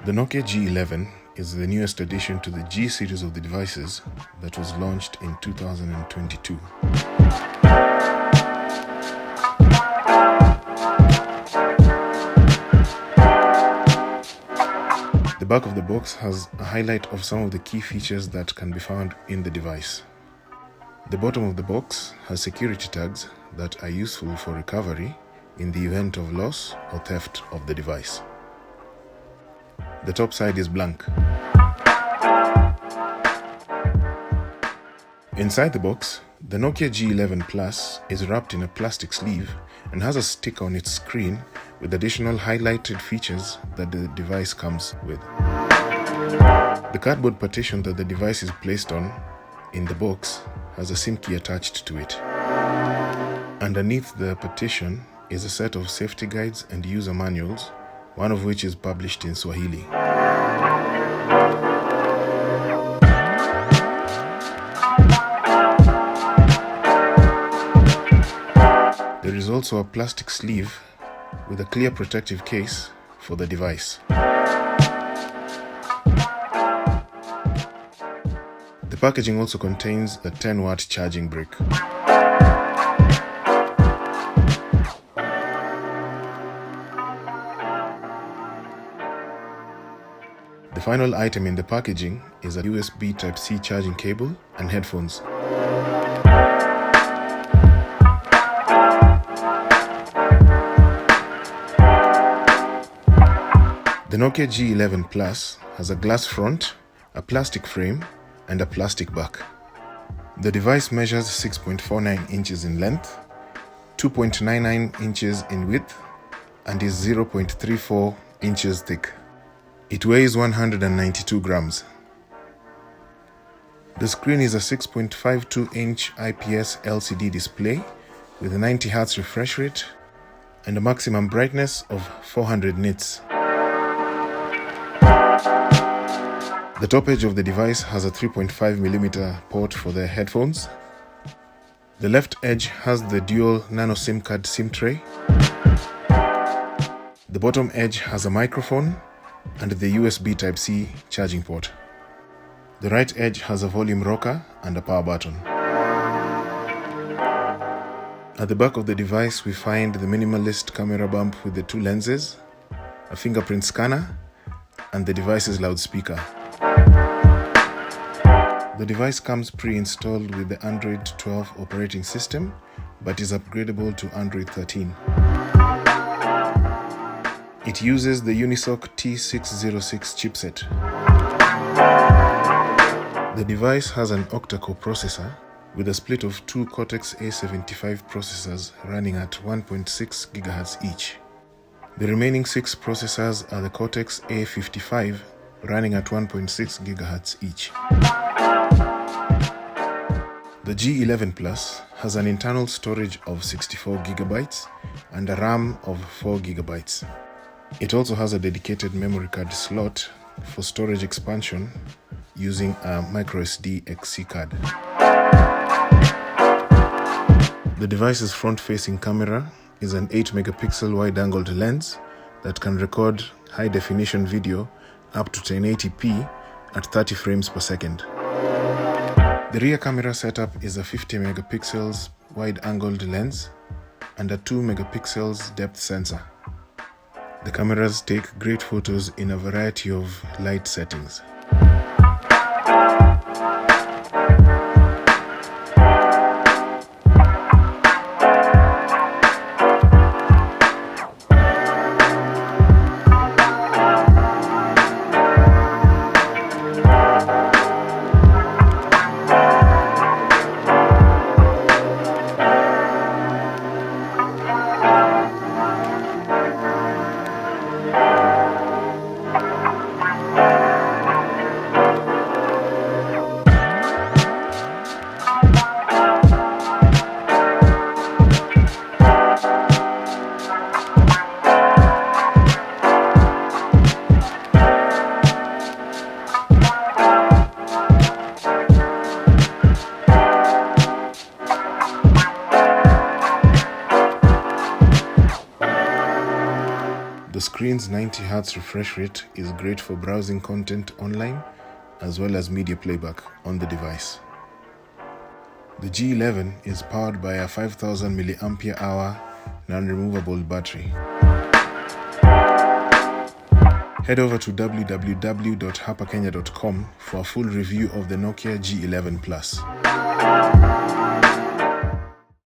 The Nokia G11 is the newest addition to the G series of the devices that was launched in 2022. The back of the box has a highlight of some of the key features that can be found in the device. The bottom of the box has security tags that are useful for recovery in the event of loss or theft of the device. The top side is blank. Inside the box, the Nokia G11 Plus is wrapped in a plastic sleeve and has a sticker on its screen with additional highlighted features that the device comes with. The cardboard partition that the device is placed on in the box has a SIM key attached to it. Underneath the partition is a set of safety guides and user manuals, one of which is published in Swahili. There is also a plastic sleeve with a clear protective case for the device. The packaging also contains a 10-watt charging brick. The final item in the packaging is a USB Type-C charging cable and headphones. The Nokia G11 Plus has a glass front, a plastic frame, and a plastic back. The device measures 6.49 inches in length, 2.99 inches in width, and is 0.34 inches thick. It weighs 192 grams. The screen is a 6.52-inch IPS LCD display with a 90 Hz refresh rate and a maximum brightness of 400 nits. The top edge of the device has a 3.5mm port for the headphones. The left edge has the dual nano SIM card SIM tray. The bottom edge has a microphone and the USB Type-C charging port. The right edge has a volume rocker and a power button. At the back of the device we find the minimalist camera bump with the two lenses, a fingerprint scanner, and the device's loudspeaker. The device comes pre-installed with the Android 12 operating system, but is upgradable to Android 13. It uses the Unisoc T606 chipset. The device has an octa-core processor with a split of two Cortex-A75 processors running at 1.6 GHz each. The remaining 6 processors are the Cortex-A55 running at 1.6 GHz each. The G11 Plus has an internal storage of 64 GB and a RAM of 4 GB. It also has a dedicated memory card slot for storage expansion using a microSD XC card. The device's front-facing camera is an 8-megapixel wide-angled lens that can record high-definition video up to 1080p at 30 frames per second. The rear camera setup is a 50 megapixels wide-angled lens and a 2 megapixels depth sensor. The cameras take great photos in a variety of light settings. The screen's 90Hz refresh rate is great for browsing content online as well as media playback on the device. The G11 is powered by a 5000 mAh non-removable battery. Head over to www.hapakenya.com for a full review of the Nokia G11 Plus.